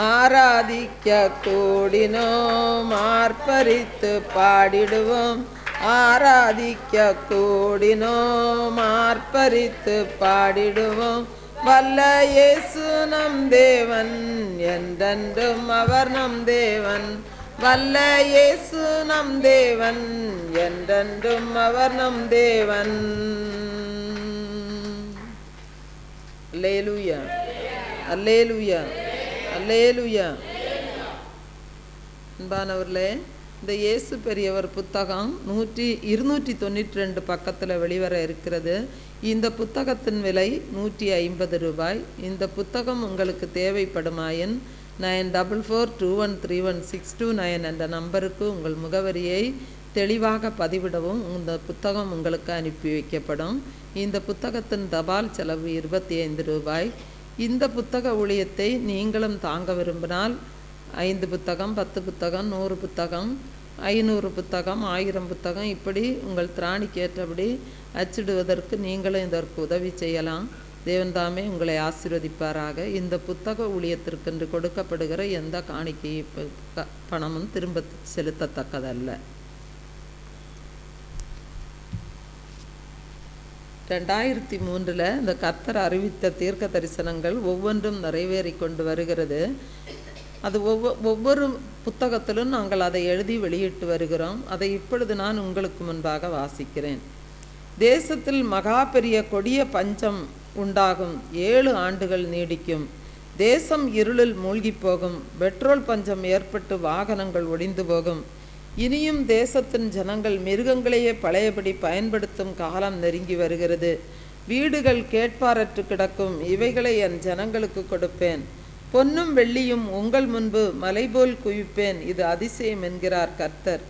ஆராதிக்க கூடினோம், ஆர்ப்பரித்து பாடிடுவோம். ஆராதிக்க கூடினோம், ஆர்ப்பரித்து பாடிடுவோம். வல்ல இயேசு நம் தேவன், என்றென்றும் அவர் நம் தேவன். வல்ல இயேசு நம் தேவன், என்றென்றும் அவர் நம் தேவன். அல்லேலூயா, அல்லேலூயா, அல்லேலூயா. அன்பானவர்களே, இந்த இயேசு பெரியவர் புத்தகம் 292 பக்கத்தில் வெளிவர இருக்கிறது. இந்த புத்தகத்தின் விலை 150 ரூபாய். இந்த புத்தகம் உங்களுக்கு தேவைப்படுமாயின் 9442131629 என்ற நம்பருக்கு உங்கள் முகவரியை தெளிவாக பதிவிடவும் இந்த புத்தகம் உங்களுக்கு அனுப்பி வைக்கப்படும். இந்த புத்தகத்தின் தபால் செலவு 25 ரூபாய். இந்த புத்தக ஊழியத்தை நீங்களும் தாங்க விரும்பினால் 5 புத்தகம், 10 புத்தகம், 100 புத்தகம், 500 புத்தகம், 1000 புத்தகம், இப்படி உங்கள் திராணிக்கு ஏற்றபடி அச்சிடுவதற்கு நீங்களும் இதற்கு உதவி செய்யலாம். தேவன் தாமே உங்களை ஆசீர்வதிப்பாராக. இந்த புத்தக ஊழியத்திற்கென்று கொடுக்கப்படுகிற எந்த காணிக்கை பணமும் திரும்ப செலுத்தத்தக்கதல்ல. 2003 இந்த கர்த்தர் அறிவித்த தீர்க்க தரிசனங்கள் ஒவ்வொன்றும் நிறைவேறி கொண்டு வருகிறது. அது ஒவ்வொரு புத்தகத்திலும் நாங்கள் அதை எழுதி வெளியிட்டு வருகிறோம். அதை இப்பொழுது நான் உங்களுக்கு முன்பாக வாசிக்கிறேன். தேசத்தில் மகா பெரிய கொடிய பஞ்சம் உண்டாகும். 7 ஆண்டுகள் நீடிக்கும். தேசம் இருளில் மூழ்கி போகும். பெட்ரோல் பஞ்சம் ஏற்பட்டு வாகனங்கள் ஒடிந்து போகும். இனியும் தேசத்தின் ஜனங்கள் மிருகங்களையே பழையபடி பயன்படுத்தும் காலம் நெருங்கி வருகிறது. வீடுகள் கேட்பாரற்று கிடக்கும். இவைகளை என் ஜனங்களுக்கு கொடுப்பேன். பொன்னும் வெள்ளியும் உங்கள் முன்பு மலைபோல் குவிப்பேன். இது அதிசயம் என்கிறார் கர்த்தர்.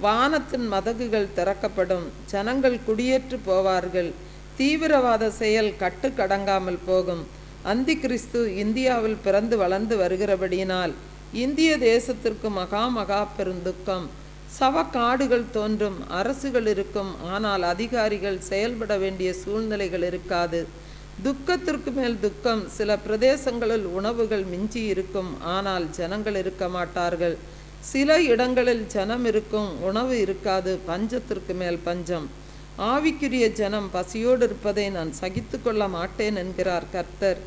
வானத்தின் மதகுகள் திறக்கப்படும். ஜனங்கள் குடியேற்று போவார்கள். தீவிரவாத செயல் கட்டுக்கடங்காமல் போகும். அந்தி கிறிஸ்து இந்தியாவில் பிறந்து வளர்ந்து வருகிறபடியினால் இந்திய தேசத்திற்கு மகா பெருந்துக்கம். சவக்காடுகள் தோன்றும். அரசுகள் இருக்கும், ஆனால் அதிகாரிகள் செயல்பட வேண்டிய சூழ்நிலைகள் இருக்காது. துக்கத்திற்கு மேல் துக்கம். சில பிரதேசங்களில் உணவுகள் மிஞ்சி இருக்கும், ஆனால் ஜனங்கள் இருக்க மாட்டார்கள். சில இடங்களில் ஜனம் இருக்கும், உணவு இருக்காது. பஞ்சத்திற்கு மேல் பஞ்சம். ஆவிக்குரிய ஜனம் பசியோடு இருப்பதை நான் சகித்து கொள்ள மாட்டேன் என்கிறார் கர்த்தர்.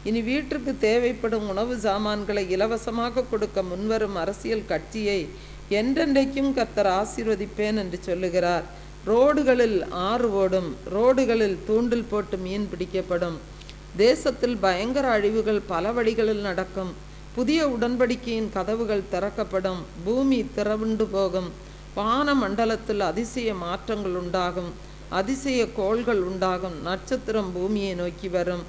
இனி வீட்டிற்கு தேவைப்படும் உணவு சாமான்களை இலவசமாக கொடுக்க முன்வரும் அரசியல் கட்சியை என்றென்றைக்கும் கர்த்தர் ஆசீர்வதிப்பேன் என்று சொல்லுகிறார். ரோடுகளில் ஆறு ஓடும். ரோடுகளில் தூண்டில் போட்டு மீன் பிடிக்கப்படும். தேசத்தில் பயங்கர அழிவுகள் பல வழிகளில் நடக்கும். புதிய உடன்படிக்கையின் கதவுகள் திறக்கப்படும். பூமி திறவுண்டு போகும். வான மண்டலத்தில் அதிசய மாற்றங்கள் உண்டாகும். அதிசய கோள்கள் உண்டாகும். நட்சத்திரம் பூமியை நோக்கி வரும்.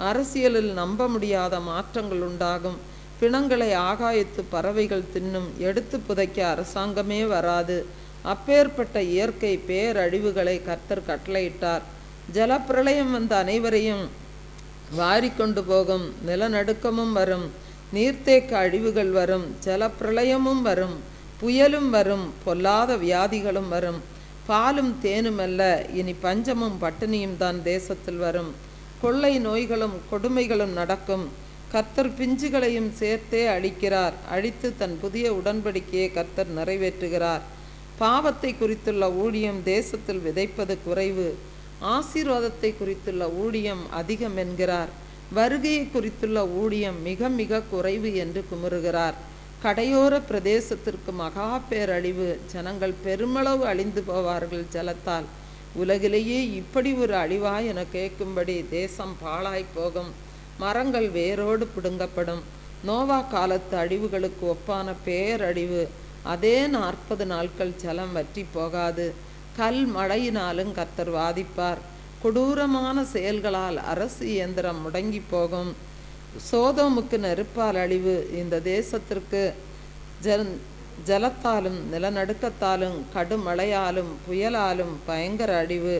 அரசியலில் நம்ப முடியாத மாற்றங்கள் உண்டாகும். பிணங்களை ஆகாயத்து பறவைகள் தின்னும். எடுத்து புதைக்க அரசாங்கமே வராது. அப்பேற்பட்ட இயற்கை பேரழிவுகளை கர்த்தர் கட்டளையிட்டார். ஜலப்பிரளயம் வந்த அனைவரையும் வாரிக்கொண்டு போகும். நிலநடுக்கமும் வரும். நீர்த்தேக்க அழிவுகள் வரும். ஜலப்பிரளயமும் வரும். புயலும் வரும். பொல்லாத வியாதிகளும் வரும். பாலும் தேனும் அல்ல, இனி பஞ்சமும் பட்டினியும் தான் தேசத்தில் வரும். கொள்ளை நோய்களும் கொடுமைகளும் நடக்கும். கர்த்தர் பிஞ்சுகளையும் சேர்த்தே அழிக்கிறார். அழித்து தன் புதிய உடன்படிக்கையை கர்த்தர் நிறைவேற்றுகிறார். பாவத்தை குறித்துள்ள ஊழியம் தேசத்தில் விதைப்பது குறைவு, ஆசீர்வாதத்தை குறித்துள்ள ஊழியம் அதிகம் என்கிறார். வருகையை குறித்துள்ள ஊழியம் மிக மிக குறைவு என்று குமுறுகிறார். கடையோர பிரதேசத்திற்கு மகா பேரழிவு. ஜனங்கள் பெருமளவு அழிந்து போவார்கள் ஜலத்தால். உலகிலேயே இப்படி ஒரு அழிவா என கேட்கும்படி தேசம் பாழாய் போகும். மரங்கள் வேரோடு பிடுங்கப்படும். நோவா காலத்து அழிவுகளுக்கு ஒப்பான பேரழிவு. அதே 40 நாட்கள் ஜலம் வற்றி போகாது. கல் மழையினாலும் கர்த்தர் வாதிப்பார். கொடூரமான செயல்களால் அரசு இயந்திரம் முடங்கி போகும். சோதோமுக்கு நெருப்பால் அழிவு. இந்த தேசத்திற்கு ஜலத்தாலும் நிலநடுக்கத்தாலும் கடுமழையாலும் புயலாலும் பயங்கர அழிவு.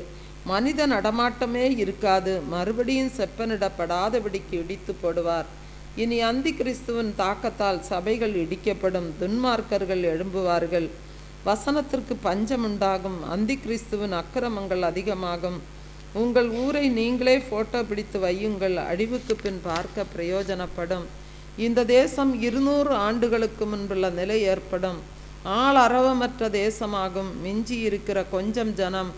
மனித நடமாட்டமே இருக்காது. மறுபடியும் செப்பனிடப்படாதபடிக்கு இடித்து போடுவார். இனி அந்தி கிறிஸ்துவின் தாக்கத்தால் சபைகள் இடிக்கப்படும். துன்மார்க்கர்கள் எழும்புவார்கள். வசனத்திற்கு பஞ்சம் உண்டாகும். அந்தி கிறிஸ்துவின் அக்கிரமங்கள் அதிகமாகும். உங்கள் ஊரை நீங்களே போட்டோ பிடித்து வையுங்கள். அழிவுக்கு பின் பார்க்க பிரயோஜனப்படும். இந்த தேசம் 200 ஆண்டுகளுக்கு முன்புள்ள நிலை ஏற்படும். ஆள் அரவமற்ற தேசமாகும். மிஞ்சி இருக்கிற கொஞ்சம் ஜனம்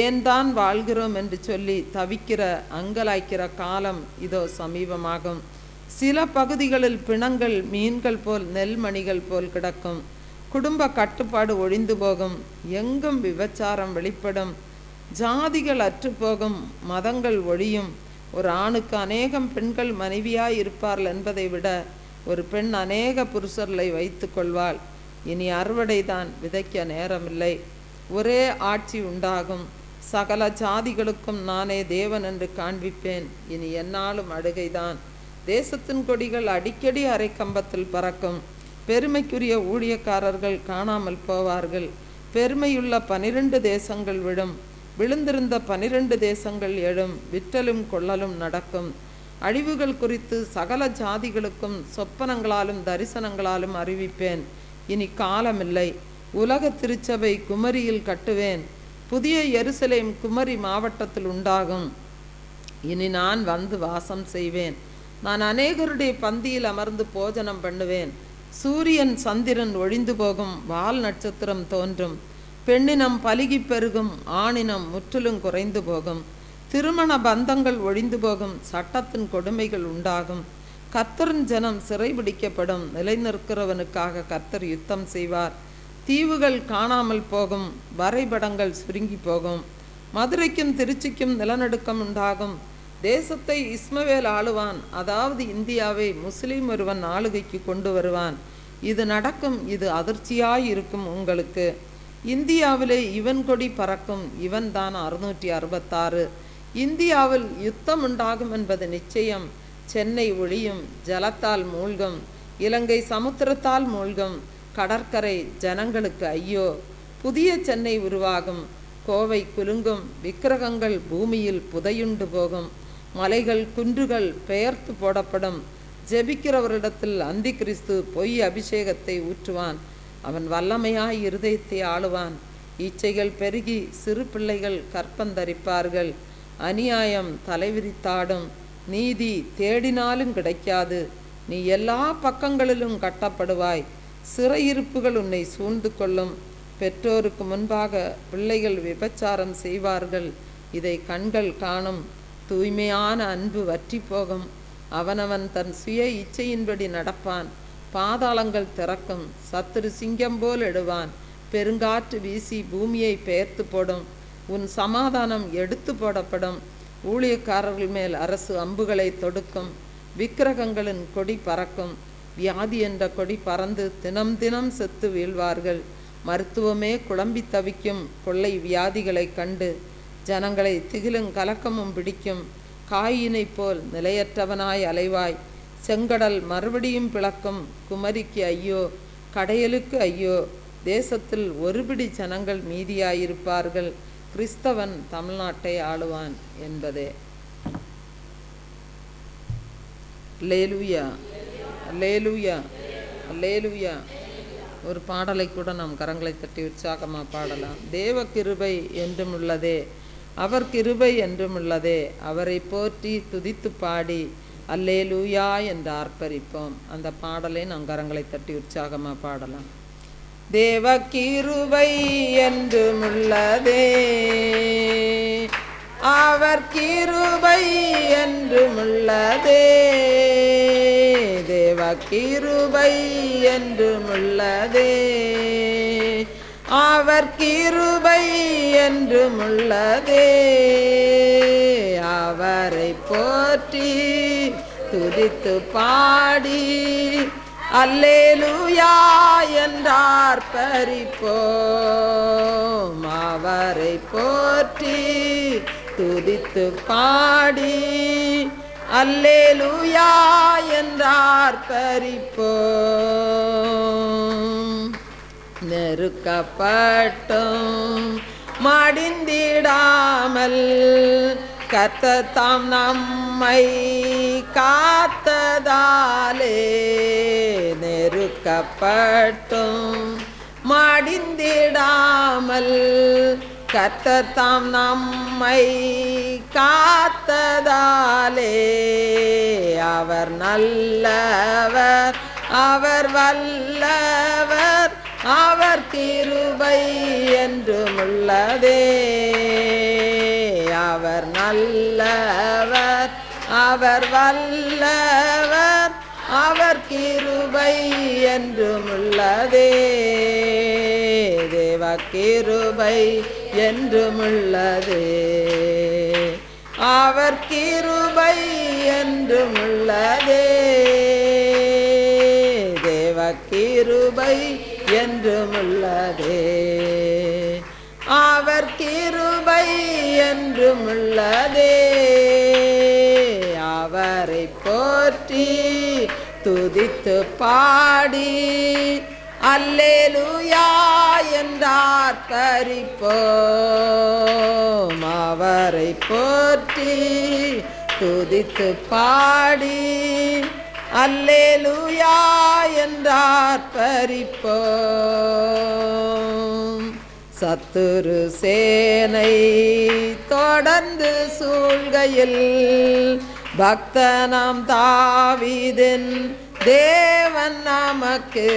ஏன் தான் வாழ்கிறோம் என்று சொல்லி தவிக்கிற அங்கலாய்க்கிற காலம் இதோ சமீபமாகும். சில பகுதிகளில் பிணங்கள் மீன்கள் போல் நெல்மணிகள் போல் கிடக்கும். குடும்ப கட்டுப்பாடு ஒழிந்து போகும். எங்கும் விபச்சாரம் வெளிப்படும். ஜாதிகள் அற்றுப்போகும். மதங்கள் ஒழியும். ஒரு ஆணுக்கு அநேகம் பெண்கள் மனைவியாய் இருப்பார்கள் என்பதை விட ஒரு பெண் அநேக புருஷர்களை வைத்து கொள்வாள். இனி அறுவடை தான், விதைக்க நேரமில்லை. ஒரே ஆட்சி உண்டாகும். சகல ஜாதிகளுக்கும் நானே தேவன் என்று காண்பிப்பேன். இனி என்னாலும் அழுகைதான். தேசத்தின் கொடிகள் அடிக்கடி அரை கம்பத்தில் பறக்கும். பெருமைக்குரிய ஊழியக்காரர்கள் காணாமல் போவார்கள். பெருமையுள்ள 12 தேசங்கள் விழும். விழுந்திருந்த 12 தேசங்கள் எழும். விற்றலும் கொள்ளலும் நடக்கும். அழிவுகள் குறித்து சகல ஜாதிகளுக்கும் சொப்பனங்களாலும் தரிசனங்களாலும் அறிவிப்பேன். இனி காலமில்லை. உலக திருச்சபை குமரியில் கட்டுவேன். புதிய எருசலேம் குமரி மாவட்டத்தில் உண்டாகும். இனி நான் வந்து வாசம் செய்வேன். நான் அநேகருடைய பந்தியில் அமர்ந்து போஜனம் பண்ணுவேன். சூரியன் சந்திரன் ஒழிந்து போகும். வால் நட்சத்திரம் தோன்றும். பெண்ணினம் பலுகி பெருகும். ஆணினம் முற்றிலும் குறைந்து போகும். திருமண பந்தங்கள் ஒழிந்து போகும். சட்டத்தின் கொடுமைகள் உண்டாகும். கர்த்தரின் ஜனம் சிறைபிடிக்கப்படும். நிலைநிற்கிறவனுக்காக கர்த்தர் யுத்தம் செய்வார். தீவுகள் காணாமல் போகும். வரைபடங்கள் சுருங்கி போகும். மதுரைக்கும் திருச்சிக்கும் நிலநடுக்கம் உண்டாகும். தேசத்தை இஸ்மவேல் ஆளுவான். அதாவது இந்தியாவை முஸ்லீம் ஒருவன் ஆளுகைக்கு கொண்டு வருவான். இது நடக்கும். இது அதிர்ச்சியாயிருக்கும் உங்களுக்கு. இந்தியாவிலே இவன் கொடி பறக்கும். இவன் தான் 666. இந்தியாவில் யுத்தம் உண்டாகும் என்பது நிச்சயம். சென்னை ஒழியும். ஜலத்தால் மூழ்கும். இலங்கை சமுத்திரத்தால் மூழ்கும். கடற்கரை ஜனங்களுக்கு ஐயோ. புதிய சென்னை உருவாகும். கோவை குலுங்கும். விக்கிரகங்கள் பூமியில் புதையுண்டு போகும். மலைகள் குன்றுகள் பெயர்த்து போடப்படும். ஜெபிக்கிறவரிடத்தில் அந்தி கிறிஸ்து பொய் அபிஷேகத்தை ஊற்றுவான். அவன் வல்லமையாய் இருதயத்தை ஆளுவான். ஈச்சைகள் பெருகி சிறு பிள்ளைகள் கற்பந்தரிப்பார்கள். அநியாயம் தலைவிரித்தாடும். நீதி தேடினாலும் கிடைக்காது. நீ எல்லா பக்கங்களிலும் கட்டப்படுவாய். சிறையிருப்புகள் உன்னை சூழ்ந்து கொள்ளும். பெற்றோருக்கு முன்பாக பிள்ளைகள் விபச்சாரம் செய்வார்கள். இதை கண்கள் காணும். தூய்மையான அன்பு வற்றி போகும். அவனவன் தன் சுய இச்சையின்படி நடப்பான். பாதாளங்கள் திறக்கும். சத்துரு சிங்கம் போல் எடுவான். பெருங்காற்று வீசி பூமியை பெயர்த்து போடும். உன் சமாதானம் எடுத்து போடப்படும். ஊழியக்காரர்கள் மேல் அரசு அம்புகளை தொடுக்கும். விக்கிரகங்களின் கொடி பறக்கும். வியாதி என்ற கொடி பறந்து தினம் தினம் செத்து வீழ்வார்கள். மருத்துவமே குழம்பி தவிக்கும். கொள்ளை வியாதிகளை கண்டு ஜனங்களை திகிலும் கலக்கமும் பிடிக்கும். காயினை போல் நிலையற்றவனாய் அலைவாய். செங்கடல் மறுபடியும் பிளக்கும். குமரிக்கு ஐயோ. கடையலுக்கு ஐயோ. தேசத்தில் ஒருபிடி ஜனங்கள் மீதியாயிருப்பார்கள். கிறிஸ்தவன் தமிழ்நாட்டை ஆளுவான் என்பதே. அல்லேலூயா, அல்லேலூயா, அல்லேலூயா. ஒரு பாடலை கூட நாம் கரங்களை தட்டி உற்சாகமாக பாடலாம். தேவ கிருபை என்றும் உள்ளதே. அவர் கிருபை என்றும் உள்ளதே. அவரை போற்றி துதித்து பாடி அல்லேலூயா என்று ஆர்ப்பரிப்போம். அந்த பாடலை நாம் கரங்களை தட்டி உற்சாகமாக பாடலாம். தேவ கிருபை என்றும் உள்ளதே. அவர் கிருபை என்றும் உள்ளதே. தேவ கிருபை என்றும் உள்ளதே. அவர் கிருபை என்றும் உள்ளதே. அவரை போற்றி துதித்து பாடி அல்லேலூயா என்றார் பரிப்போம். அவரை போற்றி துதித்து பாடி அல்லேலூயா என்றார் பரிப்போம். நெருக்கப்பட்டும் மடிந்திடாமல் கர்த்தர் தாம் நம்மை காத்ததாலே. நெருக்கப்பட்டும் மடிந்திடாமல் கர்த்தர் தாம் நம்மை காத்ததாலே அவர் நல்லவர், அவர் வல்லவர், அவர் கிருபை என்றுமுள்ளதே. அவர் நல்லவர், அவர் வல்லவர், அவர் கிருபை என்றுமுள்ளதே. தேவ கிருபை என்றுமுள்ளதே. அவர் கிருபை என்றுமுள்ளதே. தேவ கிருபை என்றுமுள்ளதே. அவர் கிருபை என்றுமுள்ளதே. அவரை போற்றி துதித்து பாடி அல்லேலூயா என்றார் பரிப்போம். அவரை போற்றி துதித்து பாடி அல்லேலூயா என்றார் பரிப்போம். சத்துரு சேனை தொடர்ந்து சூழ்கையில் பக்தனாம் தாவீதின் தேவன் நமக்கு.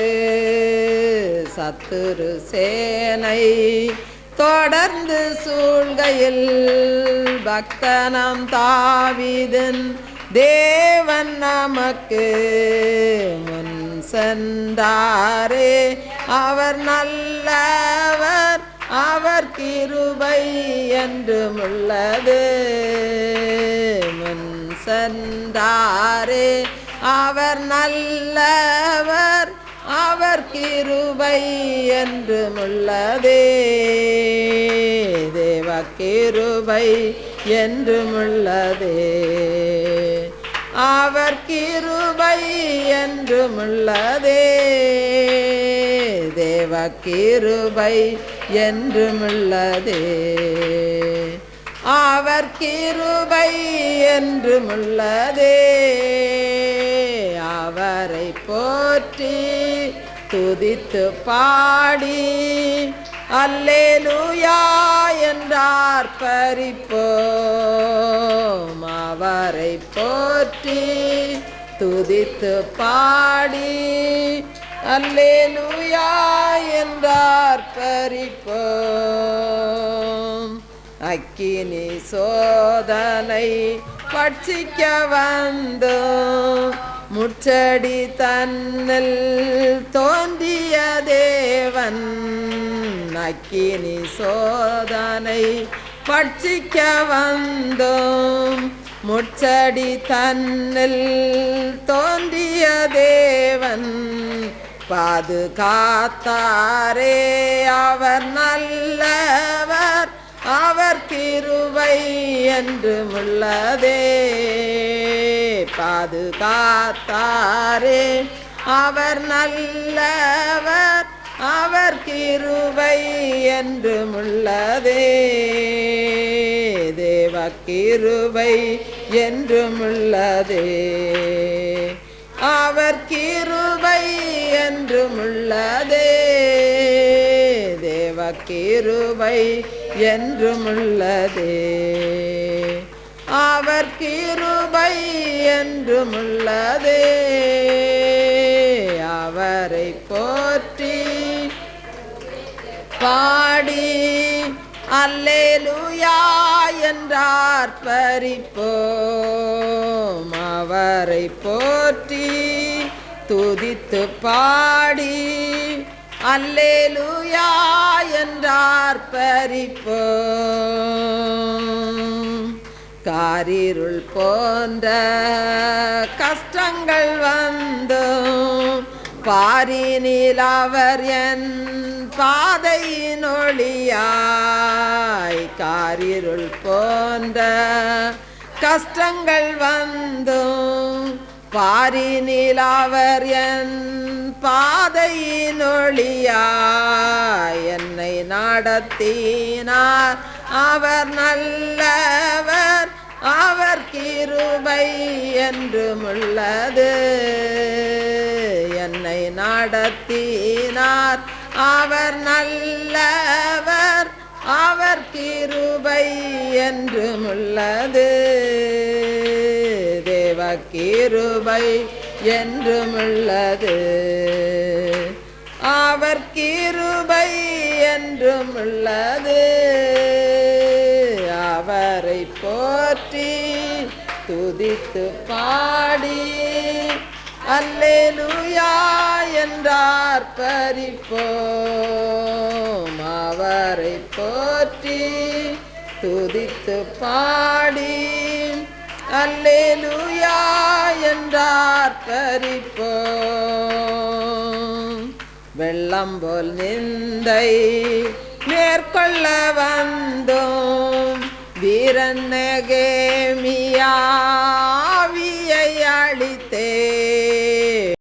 சத்துரு சேனை தொடர்ந்து சூழ்கையில் பக்தனாம் தாவீதின் தேவன் நமக்கு முன் சென்றாரே. அவர் நல்லவர், அவர் கிருபை என்றுமுள்ளது. முன் சென்றாரே. அவர் நல்லவர், அவர் கிருபை என்றுமுள்ளதே. தேவ கிருபை என்றுமுள்ளதே. அவர் கிருபை என்றுமுள்ளதே. தேவ கிருபை என்றுமுள்ளதே. அவர் கிருபை என்றுமுள்ளதே. அவரை போற்றி துதித்து பாடி அல்லேலூயா என்றார் பரிப்போம். அவரை போற்றி துதித்து பாடி அல்லேலூயா என்றார் பரிப்போம். அக்கினி சோதனை பட்சிக்க வந்தோம். முச்சடி தன்னில் தோன்றிய தேவன். அக்கினி சோதனை பட்சிக்க வந்தோம். முச்சடி தன்னில் தோன்றிய தேவன் பாதுகாத்தாரே. அவர் நல்லவர், அவர் கிருபை என்றுமுள்ளதே. பாதுகாத்தாரே. அவர் நல்லவர், அவர் கிருபை என்றுமுள்ளதே. தேவ கிருபை என்றுமுள்ளதே. அவர் கிருபை என்றுமுள்ளதே. தேவ கிருபை என்றுமுள்ளதே. அவர் கிருபை என்றுமுள்ளதே. அவரை போற்றி பாடி அல்லேலூயா என்றார் பரிப்போம். அவரை போற்றி துதித்து பாடி அல்லேலூயா என்றார் பரிப்போம். காரிருள் போன்ற கஷ்டங்கள் வந்தும் பாரினில் அவர் என் பாதையின் ஒளியாய். காரிருள் போன்ற கஷ்டங்கள் வந்தும் பாரினில் அவர் என் பாதையின் ஒளியாய். என்னை நடத்தினார். அவர் நல்லவர், அவர் கிருபை என்றுமுள்ளது. என்னை நடத்தினார். அவர் நல்லவர், அவர் கிருபை என்றும் உள்ளது. தேவ கிருபை என்றும் உள்ளது. அவர் கிருபை என்றும் உள்ளது. அவரை போற்றி துதித்து பாடி அல்லேலூயா என்றார் பரிப்போம். அவரை போற்றி துதித்து பாடி அல்லேலூயா என்றார் பரிப்போம். வெள்ளம் போல் நிந்தை மேற்கொள்ள வந்தோம் வீரன் நெகேமியாவியை அழித்தே